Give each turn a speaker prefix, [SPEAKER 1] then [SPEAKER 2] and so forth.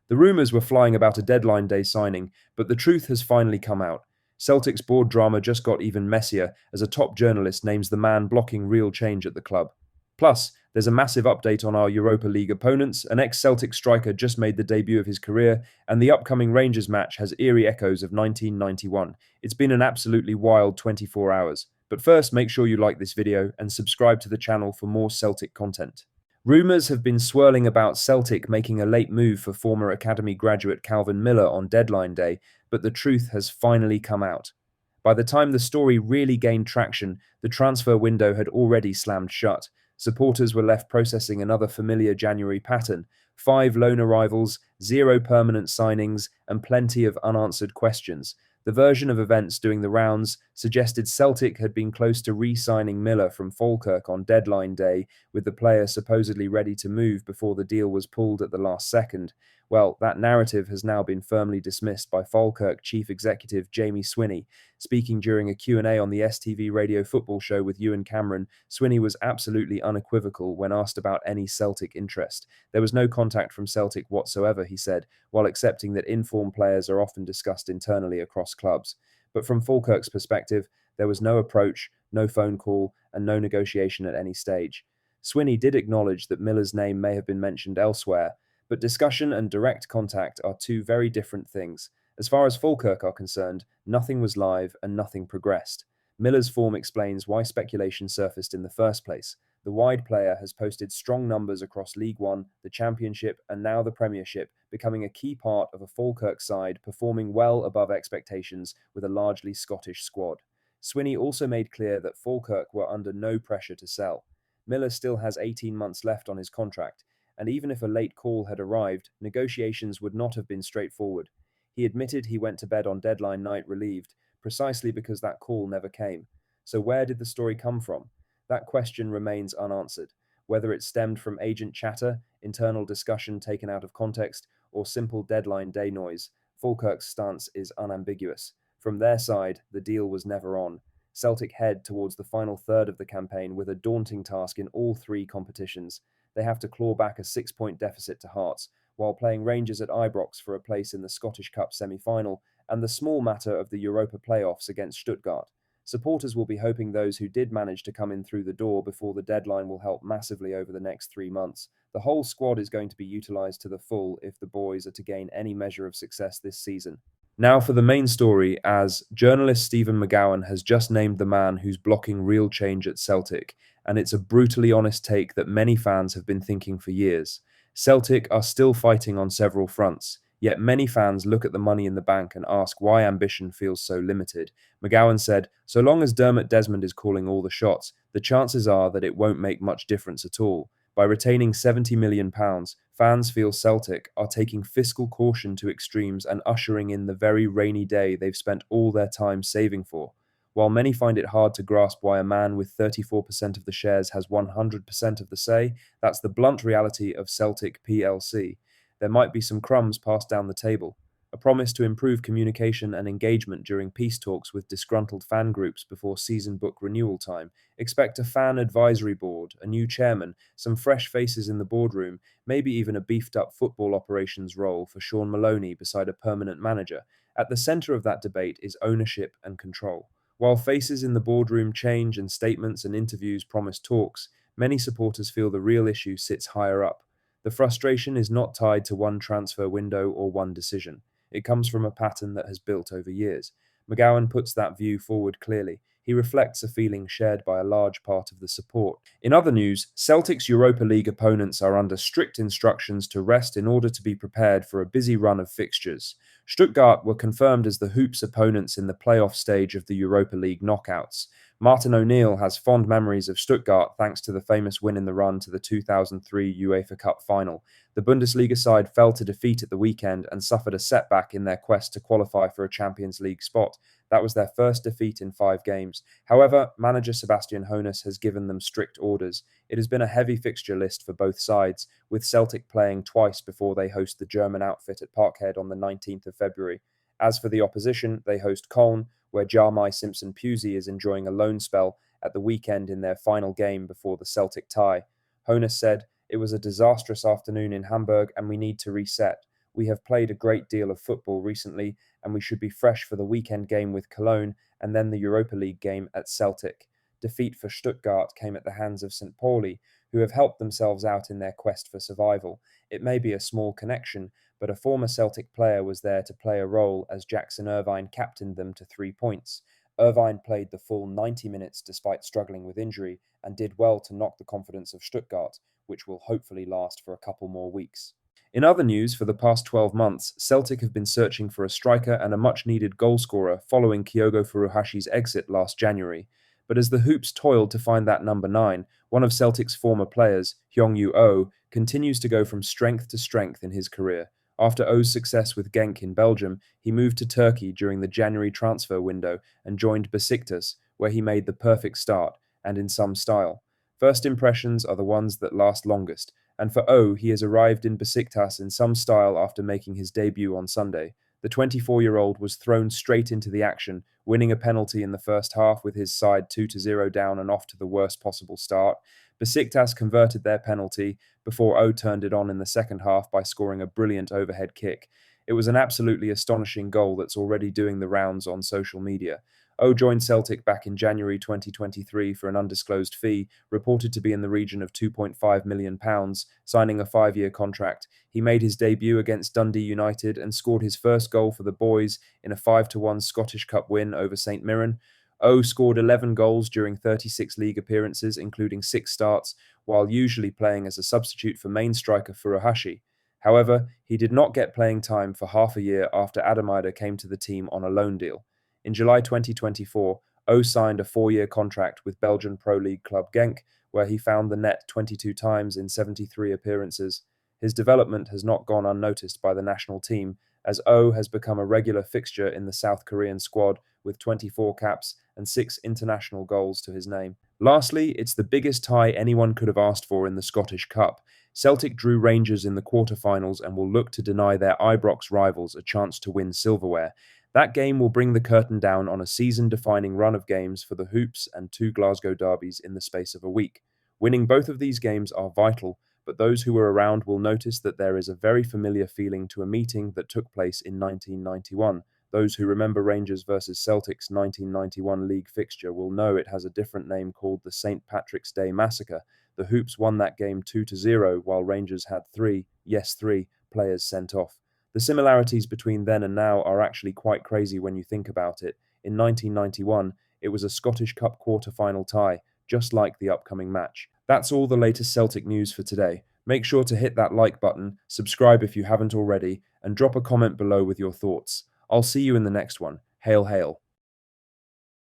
[SPEAKER 1] The rumours were flying about a deadline day signing, but the truth has finally come out. Celtic's board drama just got even messier as a top journalist names the man blocking real change at the club. Plus, there's a massive update on our Europa League opponents. An ex-Celtic striker just made the debut of his career, and the upcoming Rangers match has eerie echoes of 1991. It's been an absolutely wild 24 hours. But first, make sure you like this video and subscribe to the channel for more Celtic content. Rumours have been swirling about Celtic making a late move for former academy graduate Calvin Miller on deadline day, but the truth has finally come out. By the time the story really gained traction, the transfer window had already slammed shut. Supporters were left processing another familiar January pattern: 5 loan arrivals, 0 permanent signings, and plenty of unanswered questions. The version of events doing the rounds suggested Celtic had been close to re-signing Miller from Falkirk on deadline day, with the player supposedly ready to move before the deal was pulled at the last second. Well, that narrative has now been firmly dismissed by Falkirk chief executive Jamie Swinney. Speaking during a Q&A on the STV radio football show with Ewan Cameron, Swinney was absolutely unequivocal when asked about any Celtic interest. There was no contact from Celtic whatsoever, he said, while accepting that informed players are often discussed internally across clubs. But from Falkirk's perspective, there was no approach, no phone call, and no negotiation at any stage. Swinney did acknowledge that Miller's name may have been mentioned elsewhere, but discussion and direct contact are two very different things. As far as Falkirk are concerned, nothing was live and nothing progressed. Miller's form explains why speculation surfaced in the first place. The wide player has posted strong numbers across League One, the Championship, and now the Premiership, becoming a key part of a Falkirk side performing well above expectations with a largely Scottish squad. Swinney also made clear that Falkirk were under no pressure to sell. Miller still has 18 months left on his contract, and even if a late call had arrived, negotiations would not have been straightforward. He admitted he went to bed on deadline night relieved, precisely because that call never came. So where did the story come from? That question remains unanswered. Whether it stemmed from agent chatter, internal discussion taken out of context, or simple deadline day noise, Falkirk's stance is unambiguous. From their side, the deal was never on. Celtic head towards the final third of the campaign with a daunting task in all 3 competitions. They have to claw back a 6-point deficit to Hearts, while playing Rangers at Ibrox for a place in the Scottish Cup semi-final, and the small matter of the Europa playoffs against Stuttgart. Supporters will be hoping those who did manage to come in through the door before the deadline will help massively over the next 3 months. The whole squad is going to be utilised to the full if the boys are to gain any measure of success this season. Now for the main story, as journalist Stephen McGowan has just named the man who's blocking real change at Celtic, and it's a brutally honest take that many fans have been thinking for years. Celtic are still fighting on several fronts, yet many fans look at the money in the bank and ask why ambition feels so limited. McGowan said, "So long as Dermot Desmond is calling all the shots, the chances are that it won't make much difference at all. By retaining £70 million, fans feel Celtic are taking fiscal caution to extremes and ushering in the very rainy day they've spent all their time saving for. While many find it hard to grasp why a man with 34% of the shares has 100% of the say, that's the blunt reality of Celtic plc. There might be some crumbs passed down the table. A promise to improve communication and engagement during peace talks with disgruntled fan groups before season book renewal time. Expect a fan advisory board, a new chairman, some fresh faces in the boardroom, maybe even a beefed-up football operations role for Sean Maloney beside a permanent manager. At the centre of that debate is ownership and control. While faces in the boardroom change and statements and interviews promise talks, many supporters feel the real issue sits higher up. The frustration is not tied to one transfer window or one decision. It comes from a pattern that has built over years. McGowan puts that view forward clearly. He reflects a feeling shared by a large part of the support. In other news, Celtic's Europa League opponents are under strict instructions to rest in order to be prepared for a busy run of fixtures. Stuttgart were confirmed as the Hoops opponents in the playoff stage of the Europa League knockouts. Martin O'Neill has fond memories of Stuttgart thanks to the famous win in the run to the 2003 UEFA Cup final. The Bundesliga side fell to defeat at the weekend and suffered a setback in their quest to qualify for a Champions League spot. That was their first defeat in 5 games. However, manager Sebastian Hoeneß has given them strict orders. It has been a heavy fixture list for both sides, with Celtic playing twice before they host the German outfit at Parkhead on the 19th of February. As for the opposition, they host Cologne, where Jarmai Simpson-Pusey is enjoying a loan spell at the weekend in their final game before the Celtic tie. Hoeneß said, "It was a disastrous afternoon in Hamburg and we need to reset. We have played a great deal of football recently, and we should be fresh for the weekend game with Cologne and then the Europa League game at Celtic. Defeat for Stuttgart came at the hands of St. Pauli, who have helped themselves out in their quest for survival. It may be a small connection, but a former Celtic player was there to play a role as Jackson Irvine captained them to 3 points. Irvine played the full 90 minutes despite struggling with injury and did well to knock the confidence of Stuttgart, which will hopefully last for a couple more weeks. In other news, for the past 12 months, Celtic have been searching for a striker and a much needed goalscorer following Kyogo Furuhashi's exit last January. But as the Hoops toiled to find that number 9, one of Celtic's former players, Hyung-Woo Oh, continues to go from strength to strength in his career. After Oh's success with Genk in Belgium, he moved to Turkey during the January transfer window and joined Besiktas, where he made the perfect start, and in some style. First impressions are the ones that last longest, and for Oh, he has arrived in Besiktas in some style after making his debut on Sunday. The 24-year-old was thrown straight into the action, winning a penalty in the first half with his side 2-0 down and off to the worst possible start. Besiktas converted their penalty before Oh turned it on in the second half by scoring a brilliant overhead kick. It was an absolutely astonishing goal that's already doing the rounds on social media. Oh joined Celtic back in January 2023 for an undisclosed fee, reported to be in the region of £2.5 million, signing a 5-year contract. He made his debut against Dundee United and scored his first goal for the boys in a 5-1 Scottish Cup win over St Mirren. Oh scored 11 goals during 36 league appearances, including 6 starts, while usually playing as a substitute for main striker Furuhashi. However, he did not get playing time for half a year after Ademida came to the team on a loan deal. In July 2024, O signed a 4-year contract with Belgian Pro League club Genk, where he found the net 22 times in 73 appearances. His development has not gone unnoticed by the national team, as O has become a regular fixture in the South Korean squad with 24 caps and 6 international goals to his name. Lastly, it's the biggest tie anyone could have asked for in the Scottish Cup. Celtic drew Rangers in the quarter-finals and will look to deny their Ibrox rivals a chance to win silverware. That game will bring the curtain down on a season-defining run of games for the Hoops and 2 Glasgow derbies in the space of a week. Winning both of these games are vital, but those who were around will notice that there is a very familiar feeling to a meeting that took place in 1991. Those who remember Rangers versus Celtic's 1991 league fixture will know it has a different name called the St. Patrick's Day Massacre. The Hoops won that game 2-0, while Rangers had 3 players sent off. The similarities between then and now are actually quite crazy when you think about it. In 1991, it was a Scottish Cup quarter-final tie, just like the upcoming match. That's all the latest Celtic news for today. Make sure to hit that like button, subscribe if you haven't already, and drop a comment below with your thoughts. I'll see you in the next one. Hail, hail.